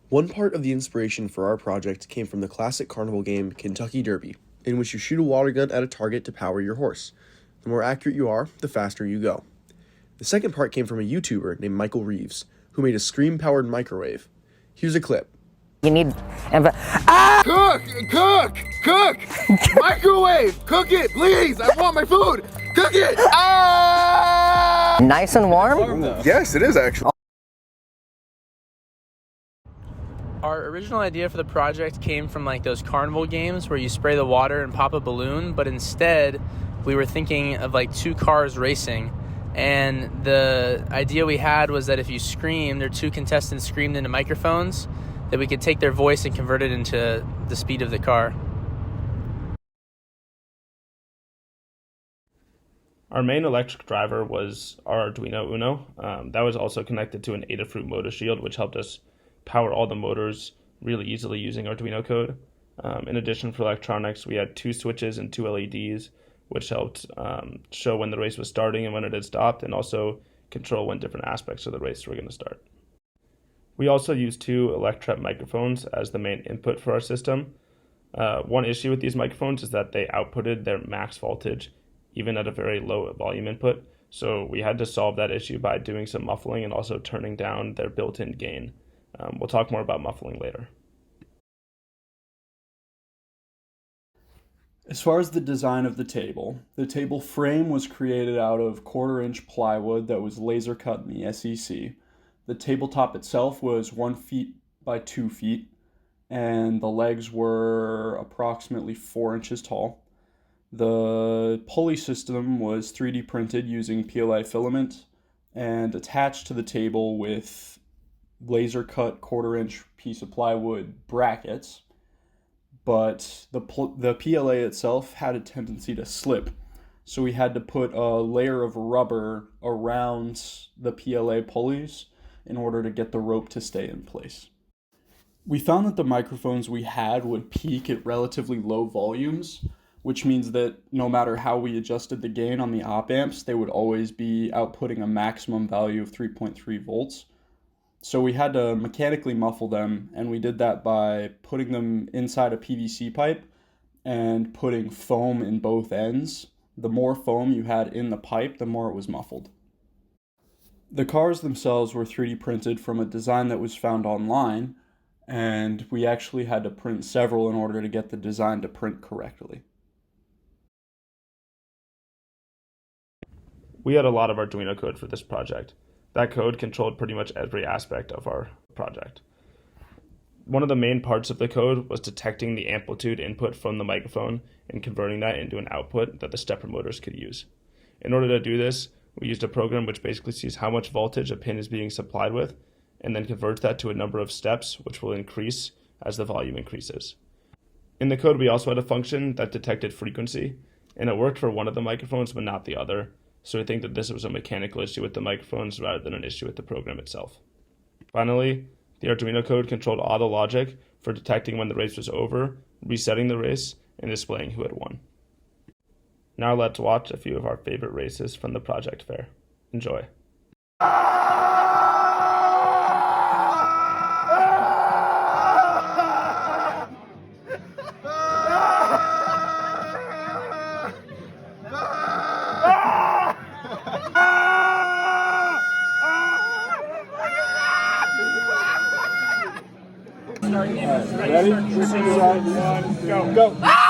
One part of the inspiration for our project came from the classic carnival game Kentucky Derby, in which you shoot a water gun at a target to power your horse. The more accurate you are, the faster you go. The second part came from a YouTuber named Michael Reeves, who made a scream-powered microwave. Here's a clip. You need... Cook! Microwave! Cook it, please! I want my food! Cook it! Nice and warm? Yes, it is actually. Our original idea for the project came from like those carnival games where you spray the water and pop a balloon, but instead we were thinking of like two cars racing. And the idea we had was that if you screamed, or two contestants screamed into microphones, that we could take their voice and convert it into the speed of the car. Our main electric driver was our Arduino Uno. That was also connected to an Adafruit motor shield, which helped us power all the motors really easily using Arduino code. In addition, for electronics, we had two switches and two LEDs, which helped show when the race was starting and when it had stopped, and also control when different aspects of the race were going to start. We also used two Electret microphones as the main input for our system. One issue with these microphones is that they outputted their max voltage even at a very low volume input, so we had to solve that issue by doing some muffling and also turning down their built-in gain. We'll talk more about muffling later. As far as the design of the table frame was created out of 1/4-inch plywood that was laser cut in the SEC. The tabletop itself was 1 feet by 2 feet, and the legs were approximately 4 inches tall. The pulley system was 3D printed using PLA filament and attached to the table with laser cut 1/4-inch piece of plywood brackets. But the PLA itself had a tendency to slip, so we had to put a layer of rubber around the PLA pulleys in order to get the rope to stay in place. We found that the microphones we had would peak at relatively low volumes, which means that no matter how we adjusted the gain on the op amps, they would always be outputting a maximum value of 3.3 volts. So we had to mechanically muffle them, and we did that by putting them inside a PVC pipe and putting foam in both ends. The more foam you had in the pipe, the more it was muffled. The cars themselves were 3D printed from a design that was found online, and we actually had to print several in order to get the design to print correctly. We had a lot of Arduino code for this project. That code controlled pretty much every aspect of our project. One of the main parts of the code was detecting the amplitude input from the microphone and converting that into an output that the stepper motors could use. In order to do this, we used a program which basically sees how much voltage a pin is being supplied with, and then converts that to a number of steps, which will increase as the volume increases. In the code, we also had a function that detected frequency, and it worked for one of the microphones but not the other. So we think that this was a mechanical issue with the microphones rather than an issue with the program itself. Finally, the Arduino code controlled all the logic for detecting when the race was over, resetting the race, and displaying who had won. Now let's watch a few of our favorite races from the project fair. Enjoy. Ready? 3, 2, 1, go.